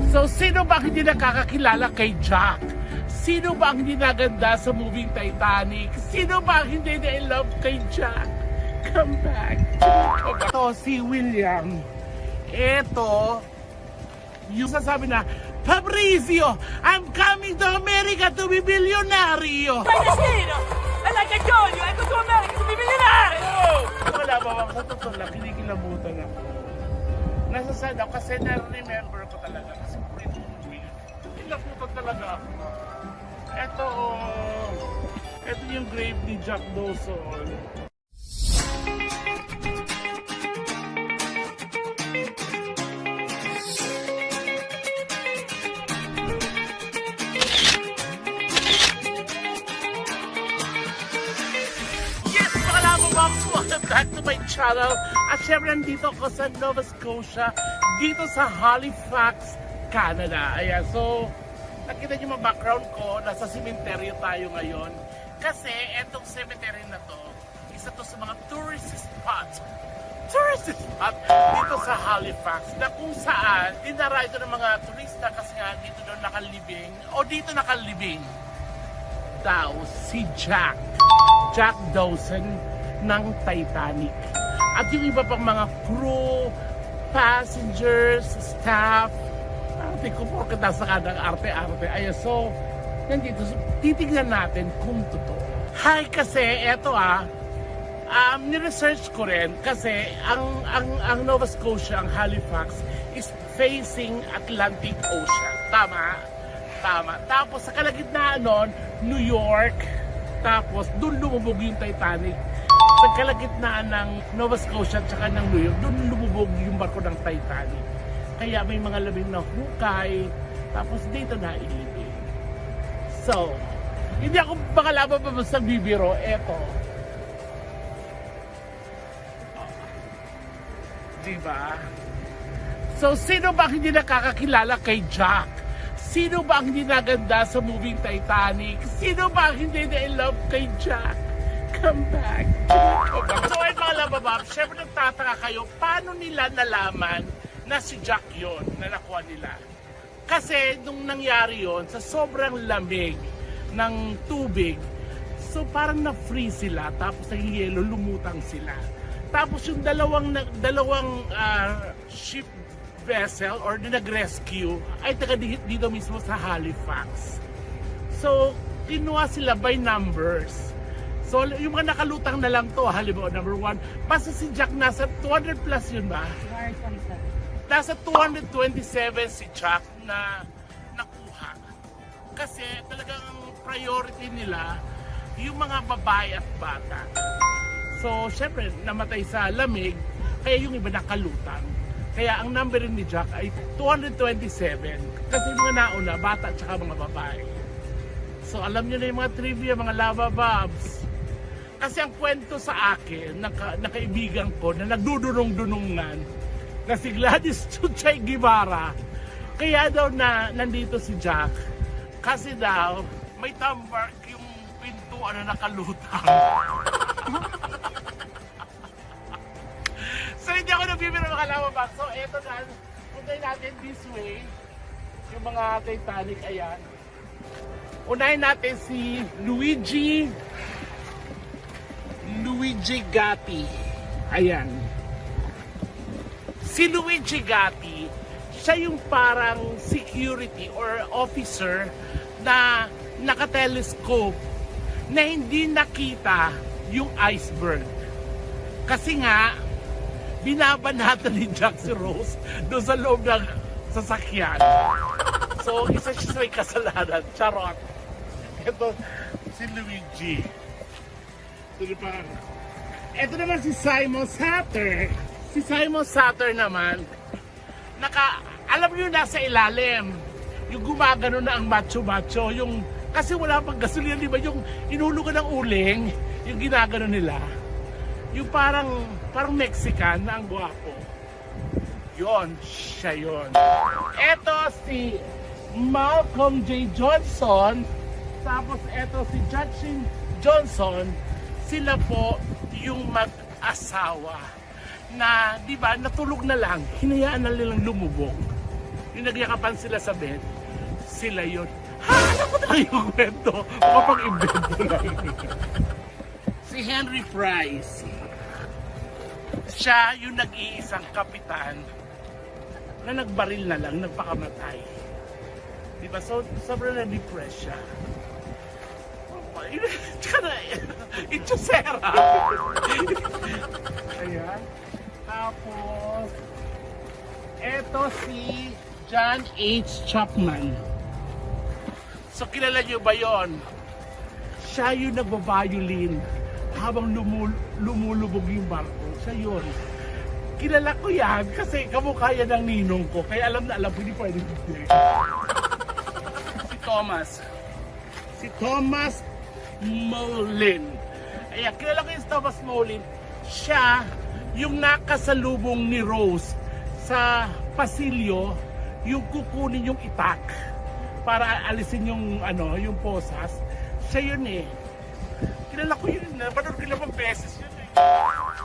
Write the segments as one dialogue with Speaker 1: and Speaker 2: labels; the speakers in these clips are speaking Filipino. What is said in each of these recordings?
Speaker 1: So, sino ba ang hindi nakakakilala kay Jack? Sino ba ang hindi naganda sa movie Titanic? Sino ba ang hindi na in love kay Jack? Come back. Ito si William. Ito, yung sasabi na, Fabrizio, I'm coming to America to be billionario.
Speaker 2: Pagliasino! I like a Johnny! I go to America to be millionaire!
Speaker 1: Wala ba bang sa totoo lang, kinikilabutan ako. Nasa sad ako kasi na-remember ko talaga. Kasi ito movie. Kinilabutan talaga ako. Ito yung grave ni Jack Dawson. Welcome back to my channel. At syempre nandito ako sa Nova Scotia, dito sa Halifax, Canada. Ayan, so nakita niyo mga background ko, nasa cemetery tayo ngayon. Kasi etong cemetery na to, isa to sa mga tourist spot dito sa Halifax, na kung saan dinara ito ng mga turista kasi nga dito doon nakalibing, o dito nakalibing daw si Jack Dawson ng Titanic. At yung iba pang mga crew, passengers, staff, ate ko po kada sa kadang arte-arte. Ayan, so, nandito, titignan natin kung totoo. Hi, kasi eto ni-research ko rin kasi ang Nova Scotia, ang Halifax, is facing Atlantic Ocean. Tama? Tama. Tapos sa kalagitnaan nun, New York, tapos doon lumubog yung Titanic. Sa kalagitnaan ng Nova Scotia at saka ng New York, doon lumubog yung barko ng Titanic. Kaya may mga labing na hukay, tapos dito na ilibing. So, hindi ako makalaban pa sa bibiro. Eto. Diba? So, sino ba ang hindi nakakakilala kay Jack? Sino ba ang hindi naganda sa movie Titanic? Sino ba ang hindi na in love kay Jack? Come back. So ay mga lababab, syempre nagtataka kayo, paano nila nalaman na si Jack yon na nakuha nila? Kasi nung nangyari yon sa sobrang lamig ng tubig, so parang na-freeze sila, tapos naging yelo, lumutang sila. Tapos yung dalawang ship vessel or nag-rescue ay taga dito mismo sa Halifax. So, kinuha sila by numbers. So, yung mga nakalutang na lang to, halimbawa, number 1, basta si Jack nasa 200 plus yun ba?
Speaker 2: 227.
Speaker 1: Nasa 227 si Jack na nakuha. Kasi talagang priority nila yung mga babae at bata. So, syempre, namatay sa lamig, kaya yung iba nakalutang. Kaya ang number ni Jack ay 227. Kasi yung mga nauna, bata at saka mga babae. So, alam nyo na yung mga trivia, mga lava babs. Kasi ang kwento sa akin, na kaibigan ko na nagdudunong-dunungan na si Gladys Chuchay Guevara, kaya daw na nandito si Jack kasi daw may tambar yung pintuan na nakalutang. So hindi ako nabibiro makalawa ba? So eto na, puntayin natin this way, yung mga Titanic, ayan. Unahin natin si Luigi Gatti. Ayan. Si Luigi Gatti, siya yung parang security or officer na naka-telescope na hindi nakita yung iceberg. Kasi nga, binabanatan ni Jack si Rose doon sa loob ng sasakyan. So, isa siya sa may kasalanan. Charot. Ito, si Luigi. Ito naman si Simon Satter. Si Simon Satter naman, alam nyo nasa ilalim. Yung gumagano na ang macho-macho. Yung, kasi wala pang gasolina, di ba? Yung inulugan ng uling, yung ginagano nila. Yung parang Mexican na ang gwapo. Yon, siya yon. Eto si Malcolm J. Johnson. Tapos eto si Judson Johnson. Sila po yung mag-asawa na, di ba, natulog na lang, hinayaan na nilang lumubog yung nagyakapan sila sa bed, sila yun. Ha, alam ko na yung kwento. Makapag-invento lang. Si Henry Price, siya yung nag-iisang kapitan na nagbaril na lang, nagpakamatay. Diba? So, sobrang na-depress siya. Tsaka na, Itchusera. Ayan. Tapos, eto si John H. Chapman. So, kilala niyo ba yon? Siya yung nagbabayolin habang lumulubog yung barko. Siya yun. Kilala ko yan kasi kamukha yan ng ninong ko. Kaya alam na alam ko, hindi pwede hindi. Si Thomas Molin. Ayan, kilala ko yung Thomas Molin. Siya yung nakasalubong ni Rose sa pasilyo, yung kukunin yung itak para alisin yung yung posas. Siya yun eh. Kilala ko yun. Napanood ko lang beses yun eh.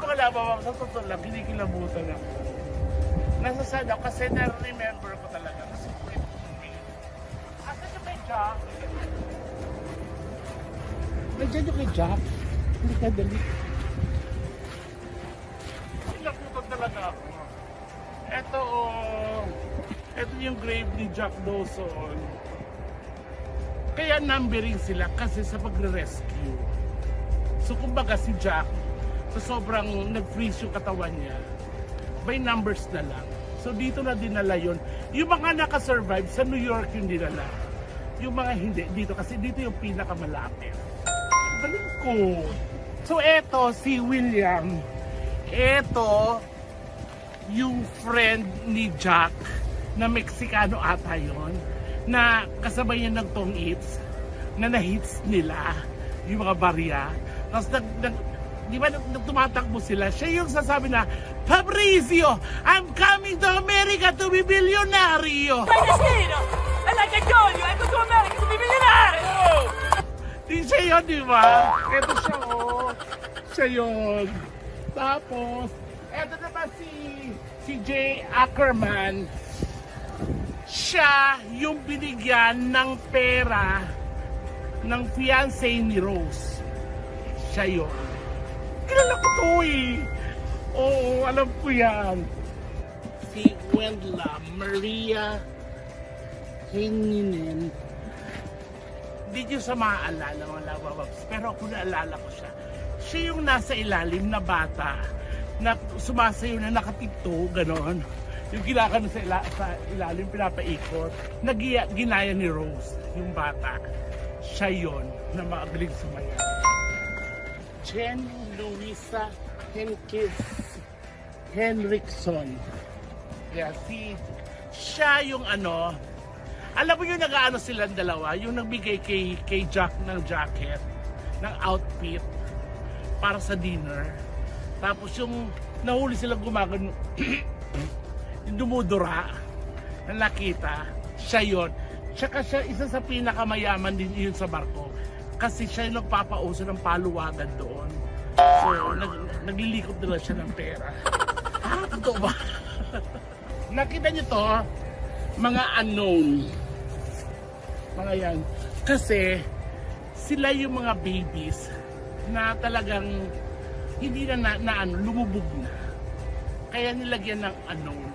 Speaker 1: Wala ba, sa totoo lang, hindi kilabutan ako. Nasa sana kasi na-remember ko talaga. Kasi kwento mo yun. Asa siya kay Jack? Nandiyan yung kay Jack? Hindi ka dali. Kilabutan talaga ako. Ito yung grave ni Jack Dawson. Kaya numbering sila kasi sa pagre-rescue. So kumbaga si Jack, sa sobrang nag-freeze yung katawan niya, by numbers na lang. So dito na dinala yun. Yung mga nakasurvive sa New York yung dinala. Yung mga hindi, dito. Kasi dito yung pinakamalapit. Galing ko. So eto, si William. Eto, yung friend ni Jack, na Meksikano ata yun, na kasabay niya ng tong hits, na na-hits nila, yung mga barya. Tapos di ba tumatakbo sila, siya yung sasabi na, Fabrizio, I'm coming to America to be billionario.
Speaker 2: Fai destino! E like I told you, I go to America to be millionaire!
Speaker 1: Di siya yun, di ba? Ito siya, oh. Siya yun. Tapos, eto naman si Jay Ackerman. Siya yung binigyan ng pera ng fiancé ni Rose. Siya yun. Kilala ko to eh. Oo, alam ko yan. Si Wendla Maria Henginen. Hindi nyo sa maaalala mga labababs, pero ako naalala ko siya. Siya yung nasa ilalim na bata na sumasayo na nakatipto, ganon. Yung kinakano sa ilalim, pinapaikot, ginaya ni Rose, yung bata. Siya yun, na magaling sumayaw. Jen Louisa Henrikson. Yeah, siya yung alam mo yung nag-aano silang dalawa, yung nagbigay kay Jack ng jacket, ng outfit, para sa dinner. Tapos yung nahuli silang gumagano, yung dumudura na nakita, siya yun. Tsaka siya isa sa pinakamayaman din yun sa barko. Kasi siya yung nagpapauso ng paluwagan doon. So, naglilikot nila siya ng pera. Totoo ba? Nakita niyo to, mga unknown. Mga yan. Kasi, sila yung mga babies na talagang hindi na lumubog na. Kaya nilagyan ng unknown.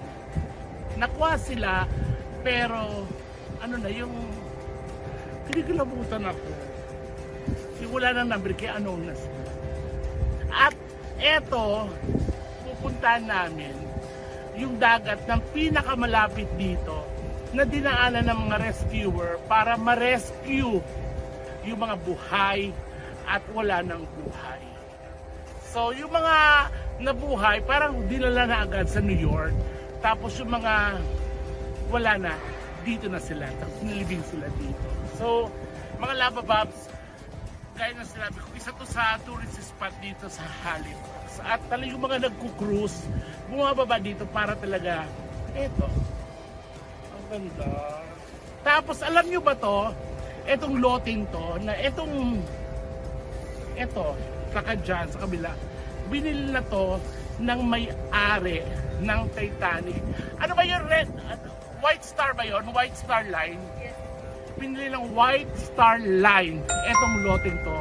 Speaker 1: Nakuha sila, pero yung kinikilabutan ako. Yung wala ng number, kaya unknown na sila. At eto, pupuntahan namin yung dagat ng pinakamalapit dito na dinaanan ng mga rescuer para ma-rescue yung mga buhay at wala ng buhay. So yung mga nabuhay parang dinala na agad sa New York, tapos yung mga wala na, dito na sila, tapos nilibing sila dito. So mga labababs, gaya na sinabi ko, isa to sa tourist spot dito sa Halifax. At talagang yung mga nagko-cruise, bumababa dito para talaga, eto, ang ganda. Tapos alam nyo ba to, etong loting to, na eto, saka dyan, sa kabila, binili na to ng may-ari ng Titanic. Ano ba yung red? White Star ba yun? White Star Line? Pinili ng White Star Line etong loteng to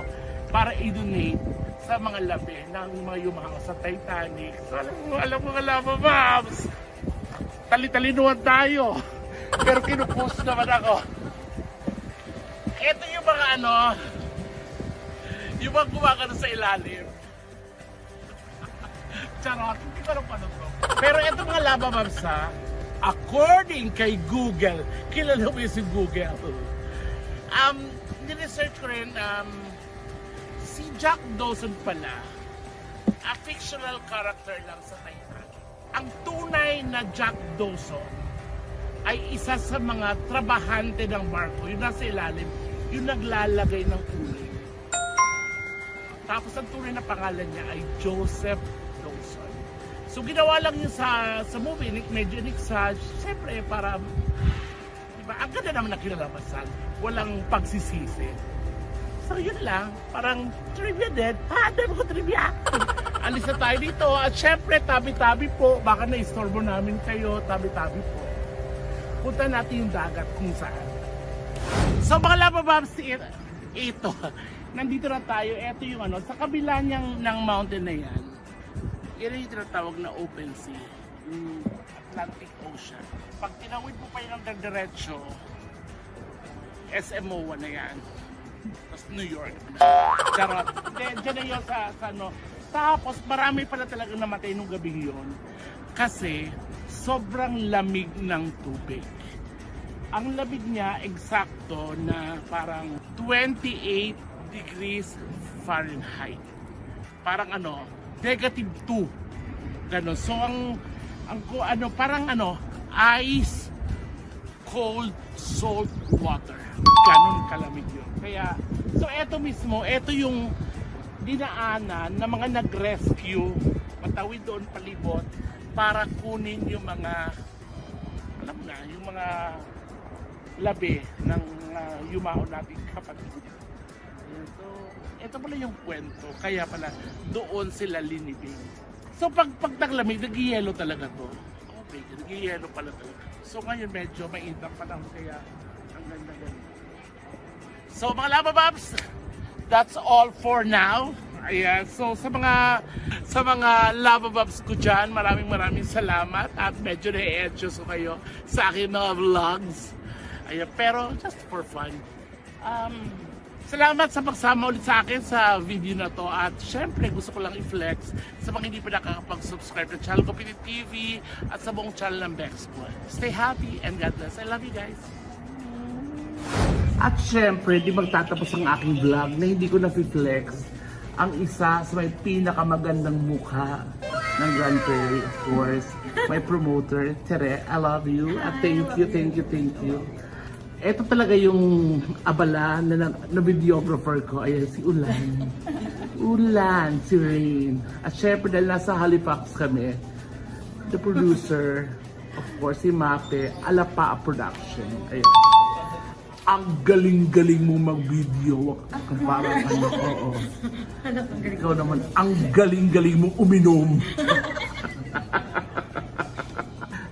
Speaker 1: para i-donate sa mga labi ng mga yumaong sa Titanic. So alam mo mga lava mobs, tali-talinuan tayo. Pero kinupost naman ako. Ito yung mga yung mga gumagano sa ilalim. Charot, hindi ko alam paano to. Pero ito mga lava mobs ha, according kay Google, kilala mo yung si Google. Niresearch ko rin, si Jack Dawson pala, a fictional character lang sa Titanic. Ang tunay na Jack Dawson ay isa sa mga trabahante ng barko, yung nasa ilalim, yung naglalagay ng uling. Tapos ang tunay na pangalan niya ay Joseph Dawson. So ginawa lang yun sa movie, medyo niksad, siyempre para, diba, ang ganda naman na kinalabasan, walang pagsisisi. So yun lang, parang trivia din. Dami ko trivia. Alis na tayo dito. At syempre, tabi-tabi po. Baka na-istorbo namin kayo, tabi-tabi po. Punta natin yung dagat kung saan. So mga lava mobs, ito. Nandito na tayo. Ito yung sa kabila ng mountain na yan. Yan yung tinatawag na open sea. Yung Atlantic Ocean. Pag tinawid mo pa yung diretso, SMO1 na yan. Tapos New York. Charot. Diyan na yun sa Tapos marami pala talaga namatay nung gabi yun. Kasi sobrang lamig ng tubig. Ang lamig niya eksakto na parang 28 degrees Fahrenheit. Parang -2. Ganon. So parang ice cold salt water. Ganon kalamig yun. Kaya, so eto mismo, eto yung dinaanan ng mga nag-rescue, matawid doon palibot, para kunin yung mga, alam na, yung mga labi ng yumao nating kapatid. So, eto pala yung kwento, kaya pala doon sila linibing. So, pag naglamig, nag-yelo talaga to. Okay, nag-yelo pala talaga. So, ngayon medyo mainit ang panahon, kaya ang ganda-ganda. So mga lava mobs, that's all for now. Ayan, so sa mga lava mobs ko dyan, maraming salamat at medyo na-e-edges ko kayo sa aking mga vlogs. Ayan, pero just for fun. Salamat sa pagsama ulit sa akin sa video na to at syempre gusto ko lang i-flex sa mga hindi pa nakakapag-subscribe na channel ko, Pinoy TV at sa buong channel ng Bex Boy. Stay happy and God bless. I love you guys. At syempre, di magtatapos ang aking vlog na hindi ko na-flex ang isa sa may pinakamagandang mukha ng Grand Prairie, of course. My promoter, Tere, I love you. At thank you. Ito talaga yung abala na videographer ko. Ayan, si Ulan. Ulan, si Rain. At syempre, dahil nasa Halifax kami, the producer, of course, si Mape, Alapa Production. Ayan. Ang galing-galing mo mag-video. Parang oo. Ikaw naman, ang galing-galing mo uminom.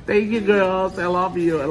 Speaker 1: Thank you, girls. I love you.